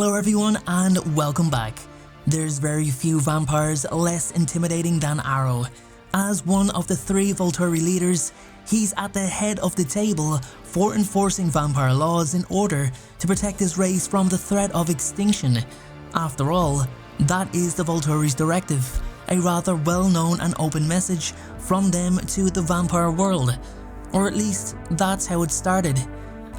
Hello everyone and welcome back. There's very few vampires less intimidating than Arrow. As one of the 3 Volturi leaders, he's at the head of the table for enforcing vampire laws in order to protect his race from the threat of extinction. After all, that is the Volturi's directive, a rather well-known and open message from them to the vampire world. Or at least, that's how it started.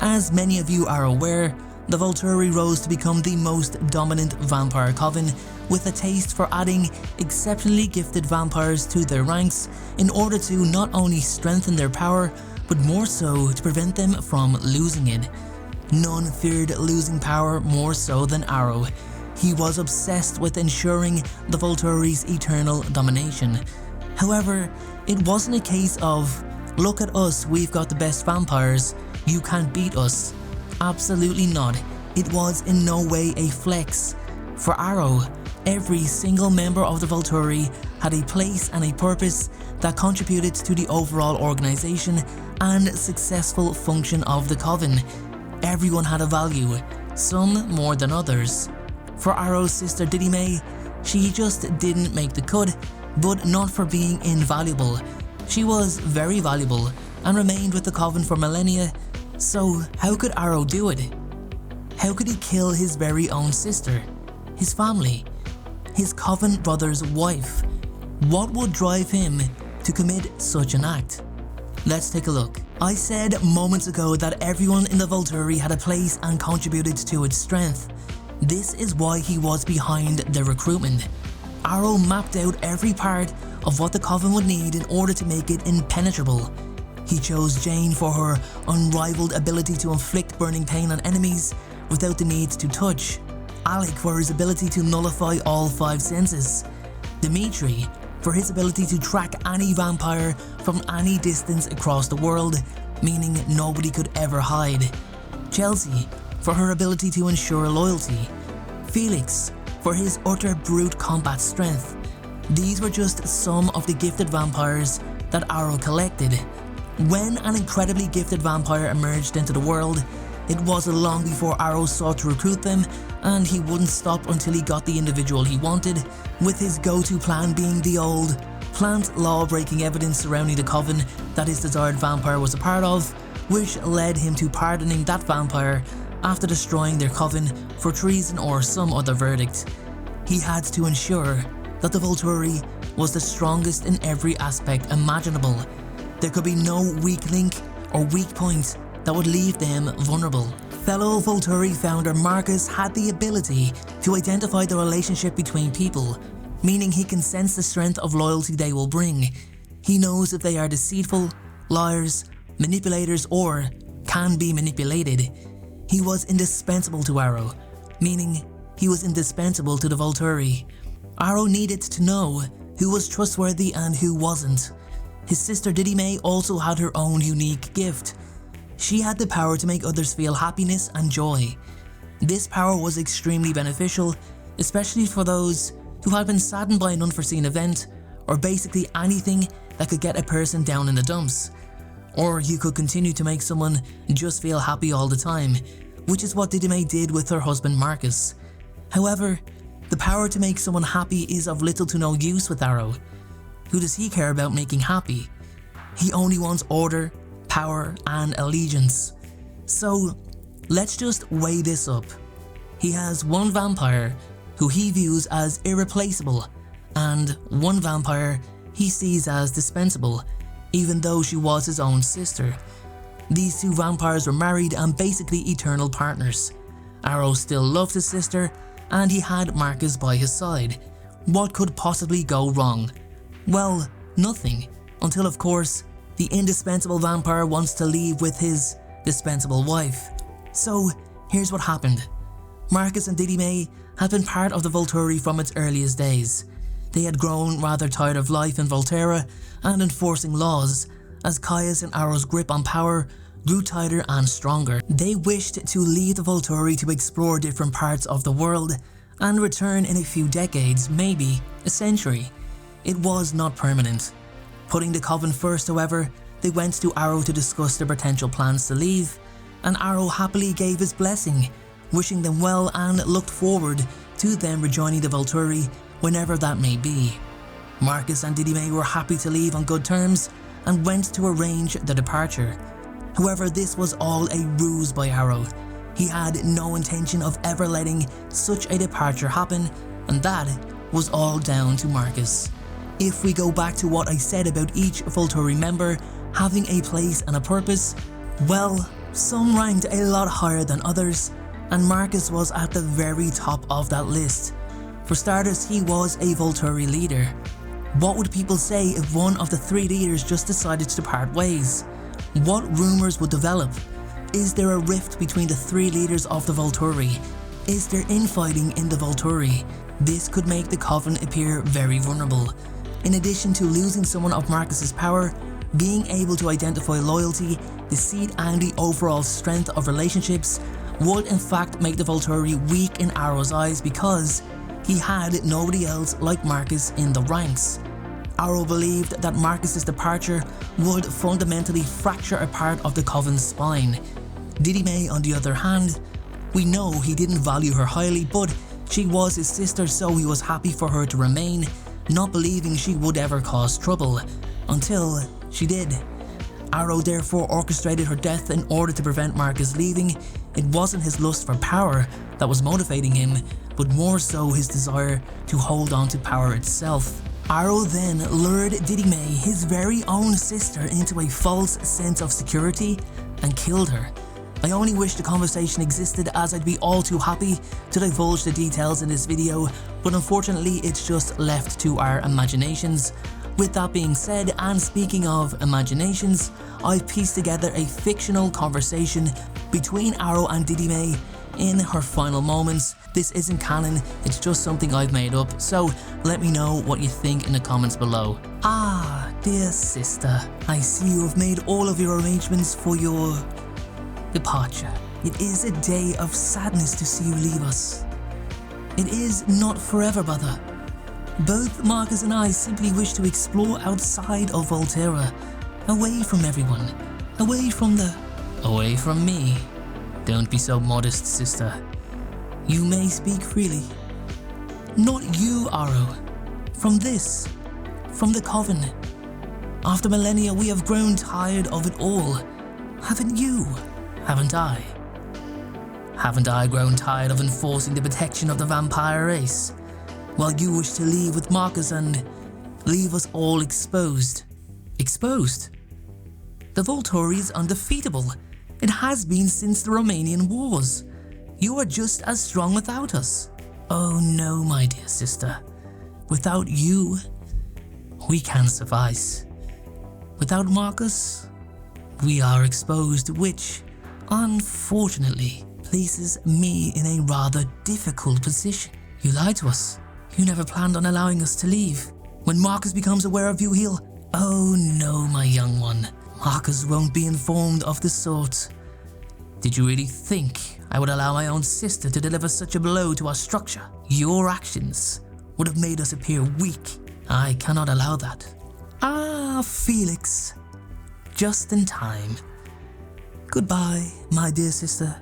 As many of you are aware, the Volturi rose to become the most dominant vampire coven, with a taste for adding exceptionally gifted vampires to their ranks in order to not only strengthen their power, but more so to prevent them from losing it. None feared losing power more so than Arrow. He was obsessed with ensuring the Volturi's eternal domination. However, it wasn't a case of, look at us, we've got the best vampires, you can't beat us. Absolutely not. It was in no way a flex. For Arrow, every single member of the Volturi had a place and a purpose that contributed to the overall organization and successful function of the coven. Everyone had a value, some more than others. For Arrow's sister Didyme, she just didn't make the cut, but not for being invaluable. She was very valuable and remained with the coven for millennia. So how could Arrow do it? How could he kill his very own sister, his family, his coven brother's wife? What would drive him to commit such an act? Let's take a look. I said moments ago that everyone in the Volturi had a place and contributed to its strength. This is why he was behind the recruitment. Arrow mapped out every part of what the coven would need in order to make it impenetrable. He chose Jane for her unrivaled ability to inflict burning pain on enemies without the need to touch, Alec for his ability to nullify all 5 senses, Dimitri for his ability to track any vampire from any distance across the world, meaning nobody could ever hide, Chelsea for her ability to ensure loyalty, Felix for his utter brute combat strength. These were just some of the gifted vampires that Arrow collected. When an incredibly gifted vampire emerged into the world, it wasn't long before Arrow sought to recruit them, and he wouldn't stop until he got the individual he wanted, with his go-to plan being the old plant law-breaking evidence surrounding the coven that his desired vampire was a part of, which led him to pardoning that vampire after destroying their coven for treason or some other verdict. He had to ensure that the Volturi was the strongest in every aspect imaginable. There could be no weak link or weak point that would leave them vulnerable. Fellow Volturi founder Marcus had the ability to identify the relationship between people, meaning he can sense the strength of loyalty they will bring. He knows if they are deceitful, liars, manipulators, or can be manipulated. He was indispensable to Arrow, meaning he was indispensable to the Volturi. Arrow needed to know who was trustworthy and who wasn't. His sister Didyme also had her own unique gift. She had the power to make others feel happiness and joy. This power was extremely beneficial, especially for those who had been saddened by an unforeseen event, or basically anything that could get a person down in the dumps. Or you could continue to make someone just feel happy all the time, which is what Didyme did with her husband Marcus. However, the power to make someone happy is of little to no use with Arrow. Who does he care about making happy? He only wants order, power, and allegiance. So, let's just weigh this up. He has one vampire who he views as irreplaceable, and one vampire he sees as dispensable, even though she was his own sister. These 2 vampires were married and basically eternal partners. Arrow still loved his sister, and he had Marcus by his side. What could possibly go wrong? Well, nothing, until of course, the indispensable vampire wants to leave with his dispensable wife. So, here's what happened. Marcus and Didyme had been part of the Volturi from its earliest days. They had grown rather tired of life in Volterra and enforcing laws, as Caius and Arrow's grip on power grew tighter and stronger. They wished to leave the Volturi to explore different parts of the world and return in a few decades, maybe a century. It was not permanent. Putting the coven first, however, they went to Arrow to discuss their potential plans to leave, and Arrow happily gave his blessing, wishing them well and looked forward to them rejoining the Volturi whenever that may be. Marcus and Didyme were happy to leave on good terms and went to arrange their departure. However, this was all a ruse by Arrow. He had no intention of ever letting such a departure happen, and that was all down to Marcus. If we go back to what I said about each Volturi member having a place and a purpose, well, some ranked a lot higher than others, and Marcus was at the very top of that list. For starters, he was a Volturi leader. What would people say if one of the 3 leaders just decided to part ways? What rumours would develop? Is there a rift between the 3 leaders of the Volturi? Is there infighting in the Volturi? This could make the coven appear very vulnerable. In addition to losing someone of Marcus's power, being able to identify loyalty, deceit and the overall strength of relationships would in fact make the Volturi weak in Arrow's eyes because he had nobody else like Marcus in the ranks. Arrow believed that Marcus's departure would fundamentally fracture a part of the coven's spine. Didyme, on the other hand, we know he didn't value her highly, but she was his sister, so he was happy for her to remain, not believing she would ever cause trouble, until she did. Arrow therefore orchestrated her death in order to prevent Marcus leaving. It wasn't his lust for power that was motivating him, but more so his desire to hold on to power itself. Arrow then lured Didyme, his very own sister, into a false sense of security and killed her. I only wish the conversation existed, as I'd be all too happy to divulge the details in this video, but unfortunately it's just left to our imaginations. With that being said, and speaking of imaginations, I've pieced together a fictional conversation between Arrow and Didyme in her final moments. This isn't canon, it's just something I've made up, so let me know what you think in the comments below. Ah, dear sister, I see you have made all of your arrangements for your departure. It is a day of sadness to see you leave us. It is not forever, brother. Both Marcus and I simply wish to explore outside of Volterra, away from everyone, away from me. Don't be so modest, sister. You may speak freely. Not you, Arrow. From the coven. After millennia, we have grown tired of it all. Haven't you? Haven't I? Haven't I grown tired of enforcing the protection of the vampire race? While you wish to leave with Marcus and leave us all exposed. Exposed? The Volturi is undefeatable. It has been since the Romanian Wars. You are just as strong without us. Oh no, my dear sister. Without you, we can suffice. Without Marcus, we are exposed, which, unfortunately, places me in a rather difficult position. You lied to us. You never planned on allowing us to leave. When Marcus becomes aware of you, he'll... Oh no, my young one. Marcus won't be informed of the sort. Did you really think I would allow my own sister to deliver such a blow to our structure? Your actions would have made us appear weak. I cannot allow that. Ah, Felix. Just in time. Goodbye, my dear sister.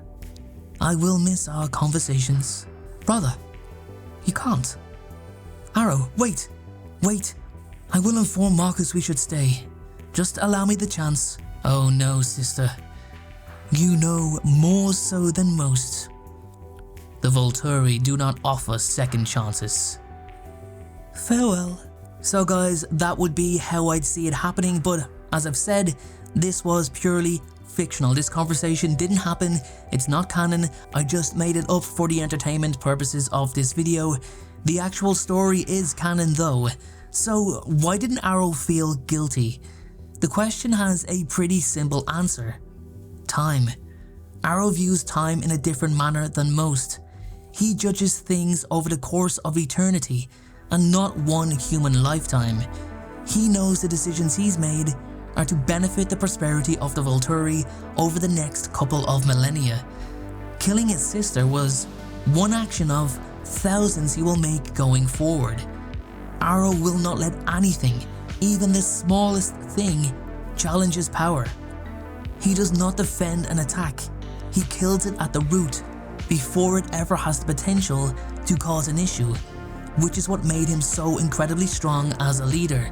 I will miss our conversations. Brother, you can't. Arrow, wait. I will inform Marcus we should stay. Just allow me the chance. Oh no, sister. You know more so than most. The Volturi do not offer second chances. Farewell. So guys, that would be how I'd see it happening, but as I've said, this was purely fictional. This conversation didn't happen, it's not canon, I just made it up for the entertainment purposes of this video. The actual story is canon though. So why didn't Arrow feel guilty? The question has a pretty simple answer. Time. Arrow views time in a different manner than most. He judges things over the course of eternity and not one human lifetime. He knows the decisions he's made are to benefit the prosperity of the Volturi over the next couple of millennia. Killing his sister was one action of thousands he will make going forward. Arrow will not let anything, even the smallest thing, challenge his power. He does not defend an attack, he kills it at the root. before it ever has the potential to cause an issue, which is what made him so incredibly strong as a leader.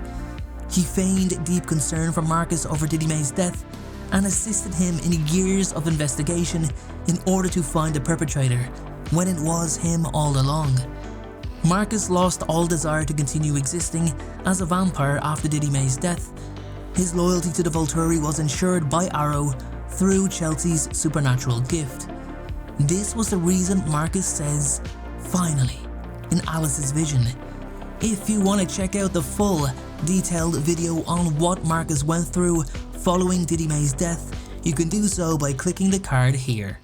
He feigned deep concern for Marcus over Didyme's death and assisted him in years of investigation in order to find the perpetrator, when it was him all along. Marcus lost all desire to continue existing as a vampire after Didyme's death. His loyalty to the Volturi was ensured by Arrow through Chelsea's supernatural gift. This was the reason Marcus says, "Finally," in Alice's vision. If you want to check out the full, detailed video on what Marcus went through following Didyme's death, you can do so by clicking the card here.